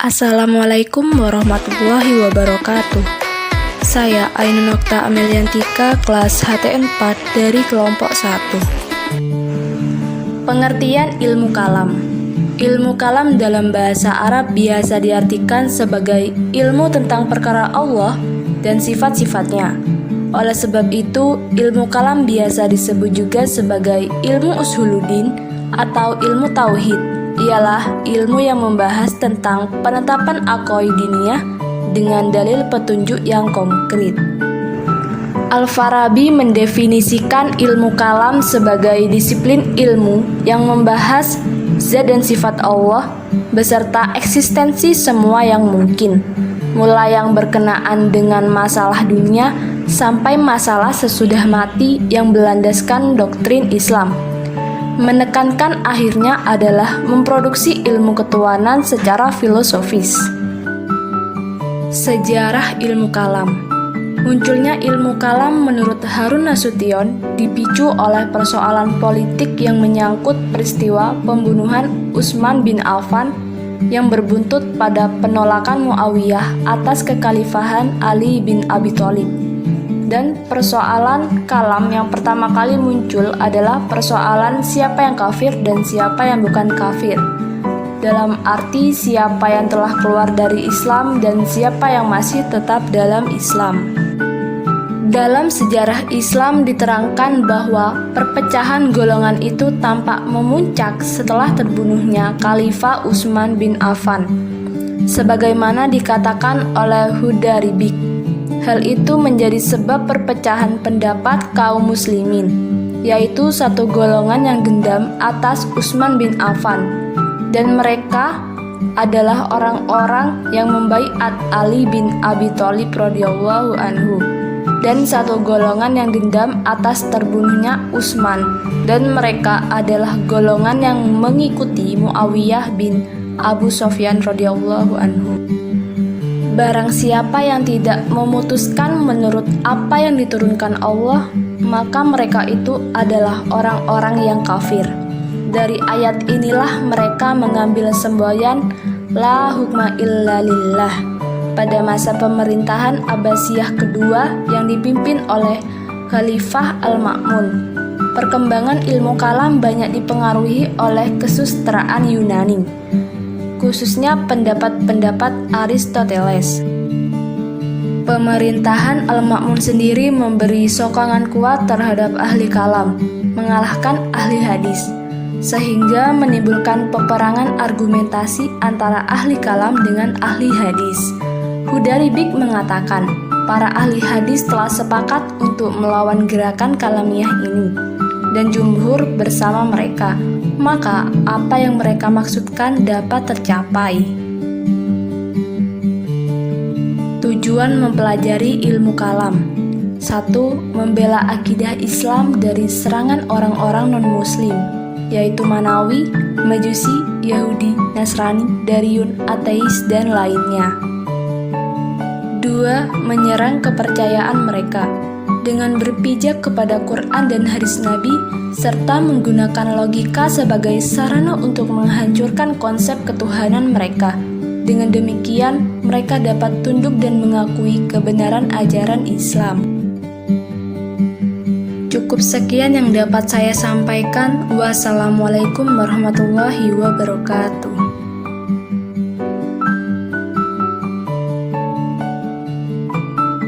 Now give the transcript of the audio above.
Assalamualaikum warahmatullahi wabarakatuh. Saya Ainun Okta Ameliantika, kelas HTN 4 dari kelompok 1. Pengertian ilmu kalam. Ilmu kalam dalam bahasa Arab biasa diartikan sebagai ilmu tentang perkara Allah dan sifat-sifatnya. Oleh sebab itu, ilmu kalam biasa disebut juga sebagai ilmu usuluddin atau ilmu tauhid. Ialah ilmu yang membahas tentang penetapan aqaidiyah dengan dalil petunjuk yang konkret. Al-Farabi mendefinisikan ilmu kalam sebagai disiplin ilmu yang membahas zat dan sifat Allah beserta eksistensi semua yang mungkin, mulai yang berkenaan dengan masalah dunia sampai masalah sesudah mati yang berlandaskan doktrin Islam. Menekankan akhirnya adalah memproduksi ilmu ketuhanan secara filosofis. Sejarah ilmu kalam. Munculnya ilmu kalam menurut Harun Nasution dipicu oleh persoalan politik yang menyangkut peristiwa pembunuhan Utsman bin Affan yang berbuntut pada penolakan Muawiyah atas kekhalifahan Ali bin Abi Thalib. Dan persoalan kalam yang pertama kali muncul adalah persoalan siapa yang kafir dan siapa yang bukan kafir. Dalam arti siapa yang telah keluar dari Islam dan siapa yang masih tetap dalam Islam. Dalam sejarah Islam diterangkan bahwa perpecahan golongan itu tampak memuncak setelah terbunuhnya Khalifah Utsman bin Affan. Sebagaimana dikatakan oleh Hudayribik. Hal itu menjadi sebab perpecahan pendapat kaum muslimin, yaitu satu golongan yang gendam atas Utsman bin Affan, dan mereka adalah orang-orang yang membaiat Ali bin Abi Thalib radhiyallahu anhu, dan satu golongan yang dendam atas terbunuhnya Utsman, dan mereka adalah golongan yang mengikuti Muawiyah bin Abu Sufyan radhiyallahu anhu. Barang siapa yang tidak memutuskan menurut apa yang diturunkan Allah, maka mereka itu adalah orang-orang yang kafir. Dari ayat inilah mereka mengambil semboyan la hukma illa lillah pada masa pemerintahan Abbasiyah kedua yang dipimpin oleh Khalifah Al-Ma'mun. Perkembangan ilmu kalam banyak dipengaruhi oleh kesusastraan Yunani, khususnya pendapat-pendapat Aristoteles. Pemerintahan Al-Ma'mun sendiri memberi sokongan kuat terhadap ahli kalam, mengalahkan ahli hadis, sehingga menimbulkan peperangan argumentasi antara ahli kalam dengan ahli hadis. Hudayribik mengatakan, para ahli hadis telah sepakat untuk melawan gerakan kalamiah ini, dan jumhur bersama mereka. Maka apa yang mereka maksudkan dapat tercapai. Tujuan mempelajari ilmu kalam. 1. Membela akidah Islam dari serangan orang-orang non-muslim, yaitu Manawi, Majusi, Yahudi, Nasrani, Daryun, ateis, dan lainnya. 2. Menyerang kepercayaan mereka dengan berpijak kepada Quran dan hadis Nabi, serta menggunakan logika sebagai sarana untuk menghancurkan konsep ketuhanan mereka. Dengan demikian, mereka dapat tunduk dan mengakui kebenaran ajaran Islam. Cukup sekian yang dapat saya sampaikan. Wassalamualaikum warahmatullahi wabarakatuh.